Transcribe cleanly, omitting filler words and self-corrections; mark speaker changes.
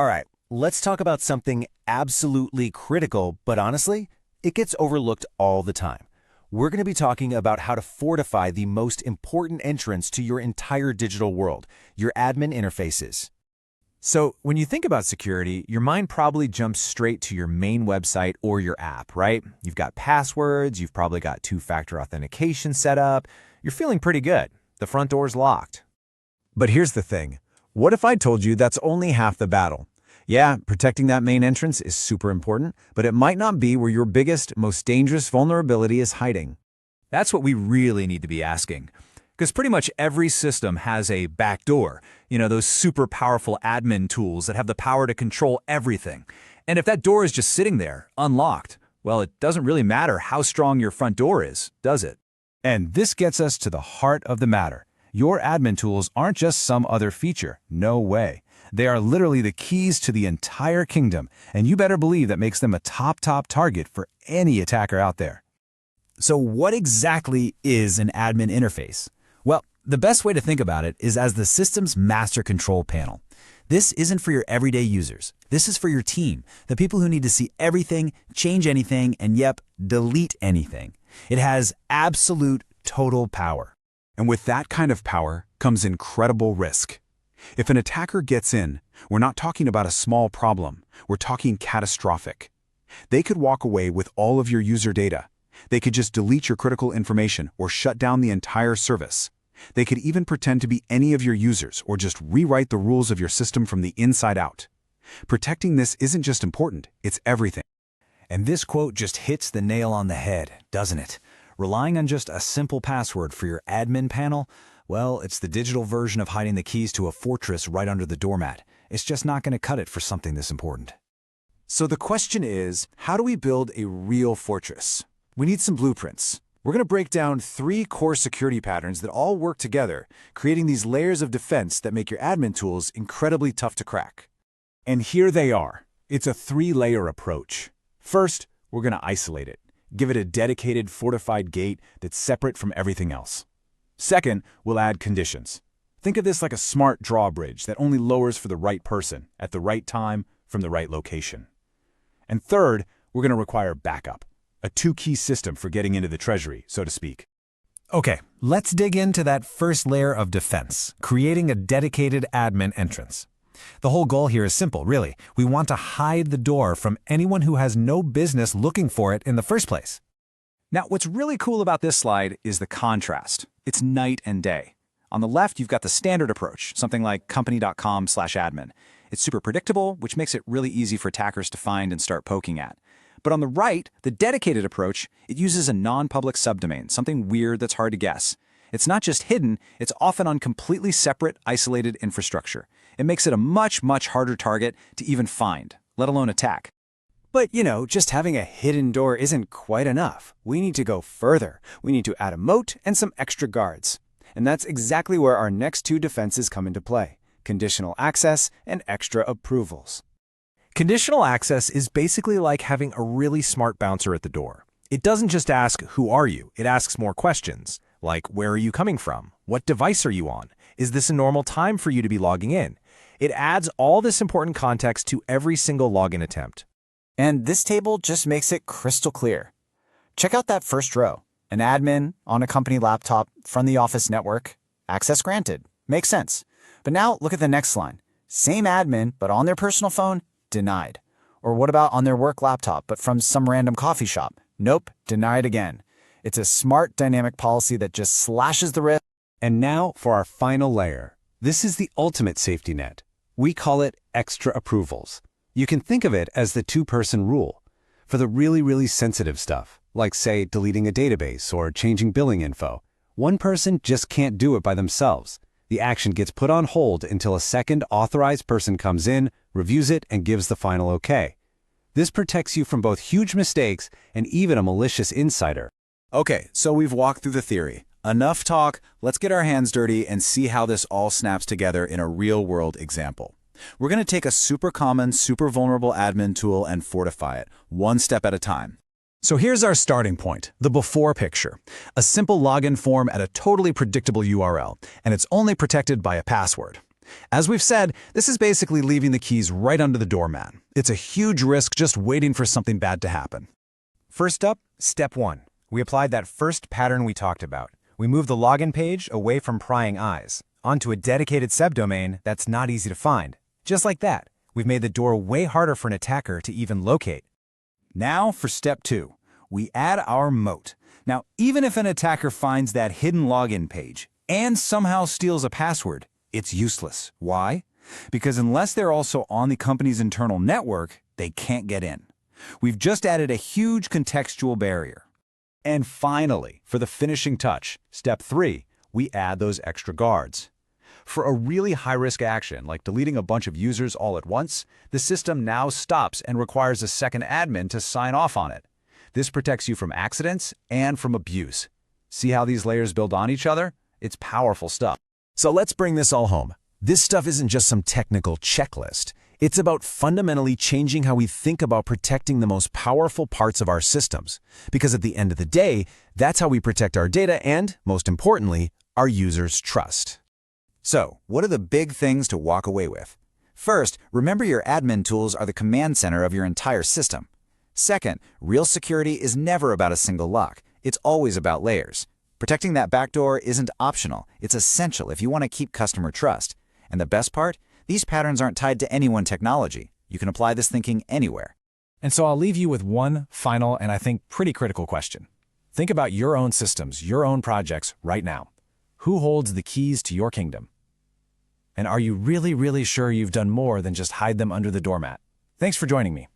Speaker 1: All right, let's talk about something absolutely critical, but honestly, it gets overlooked all the time. We're going to be talking about how to fortify the most important entrance to your entire digital world, your admin interfaces.
Speaker 2: So when you think about security, your mind probably jumps straight to your main website or your app, right? You've got passwords, you've probably got two-factor authentication set up. You're feeling pretty good. The front door's locked. But here's the thing. What if I told you that's only half the battle? Yeah, protecting that main entrance is super important, but it might not be where your biggest, most dangerous vulnerability is hiding. That's what we really need to be asking. Because pretty much every system has a backdoor, those super powerful admin tools that have the power to control everything. And if that door is just sitting there, unlocked, well, it doesn't really matter how strong your front door is, does it? And this gets us to the heart of the matter. Your admin tools aren't just some other feature. No way. They are literally the keys to the entire kingdom, and you better believe that makes them a top target for any attacker out there. So what exactly is an admin interface? Well, the best way to think about it is as the system's master control panel. This isn't for your everyday users. This is for your team, the people who need to see everything, change anything, and delete anything. It has absolute total power. And with that kind of power comes incredible risk. If an attacker gets in, we're not talking about a small problem. We're talking catastrophic. They could walk away with all of your user data. They could just delete your critical information or shut down the entire service. They could even pretend to be any of your users or just rewrite the rules of your system from the inside out. Protecting this isn't just important, it's everything. And this quote just hits the nail on the head, doesn't it? Relying on just a simple password for your admin panel, well, it's the digital version of hiding the keys to a fortress right under the doormat. It's just not going to cut it for something this important. So the question is, how do we build a real fortress? We need some blueprints. We're going to break down 3 core security patterns that all work together, creating these layers of defense that make your admin tools incredibly tough to crack. And here they are. It's a 3-layer approach. First, we're going to isolate it. Give it a dedicated, fortified gate that's separate from everything else. Second, we'll add conditions. Think of this like a smart drawbridge that only lowers for the right person, at the right time, from the right location. And third, we're going to require backup. A 2-key system for getting into the treasury, so to speak. Okay, let's dig into that first layer of defense, creating a dedicated admin entrance. The whole goal here is simple, really. We want to hide the door from anyone who has no business looking for it in the first place. Now, what's really cool about this slide is the contrast. It's night and day. On the left, you've got the standard approach, something like company.com/admin. It's super predictable, which makes it really easy for attackers to find and start poking at. But on the right, the dedicated approach, it uses a non-public subdomain, something weird that's hard to guess. It's not just hidden, it's often on completely separate, isolated infrastructure. It makes it a much harder target to even find, let alone attack. But, just having a hidden door isn't quite enough. We need to go further. We need to add a moat and some extra guards. And that's exactly where our next 2 defenses come into play: conditional access and extra approvals. Conditional access is basically like having a really smart bouncer at the door. It doesn't just ask, "Who are you?" It asks more questions, like, "Where are you coming from? What device are you on? Is this a normal time for you to be logging in?" It adds all this important context to every single login attempt. And this table just makes it crystal clear. Check out that first row. An admin on a company laptop from the office network. Access granted. Makes sense. But now look at the next line. Same admin, but on their personal phone, denied. Or what about on their work laptop, but from some random coffee shop? Nope, denied again. It's a smart dynamic policy that just slashes the risk. And now for our final layer. This is the ultimate safety net. We call it extra approvals. You can think of it as the 2-person rule. For the really sensitive stuff, like say deleting a database or changing billing info, one person just can't do it by themselves. The action gets put on hold until a second authorized person comes in, reviews it, and gives the final okay. This protects you from both huge mistakes and even a malicious insider. Okay, so we've walked through the theory. Enough talk, let's get our hands dirty and see how this all snaps together in a real-world example. We're going to take a super common, super vulnerable admin tool and fortify it, one step at a time. So here's our starting point, the before picture. A simple login form at a totally predictable URL, and it's only protected by a password. As we've said, this is basically leaving the keys right under the doormat. It's a huge risk just waiting for something bad to happen.
Speaker 3: First up, step 1. We applied that first pattern we talked about. We moved the login page away from prying eyes, onto a dedicated subdomain that's not easy to find. Just like that, we've made the door way harder for an attacker to even locate.
Speaker 4: Now for step 2. We add our moat. Now, even if an attacker finds that hidden login page and somehow steals a password, it's useless. Why? Because unless they're also on the company's internal network, they can't get in. We've just added a huge contextual barrier.
Speaker 2: And finally, for the finishing touch, step 3, we add those extra guards. For a really high-risk action, like deleting a bunch of users all at once, the system now stops and requires a second admin to sign off on it. This protects you from accidents and from abuse. See how these layers build on each other? It's powerful stuff.
Speaker 1: So let's bring this all home. This stuff isn't just some technical checklist. It's about fundamentally changing how we think about protecting the most powerful parts of our systems. Because at the end of the day, that's how we protect our data and, most importantly, our users' trust.
Speaker 4: So, what are the big things to walk away with? First, remember your admin tools are the command center of your entire system. Second, real security is never about a single lock. It's always about layers. Protecting that backdoor isn't optional. It's essential if you want to keep customer trust. And the best part? These patterns aren't tied to any one technology. You can apply this thinking anywhere.
Speaker 3: And so I'll leave you with one final and I think pretty critical question. Think about your own systems, your own projects right now. Who holds the keys to your kingdom? And are you really, really sure you've done more than just hide them under the doormat? Thanks for joining me.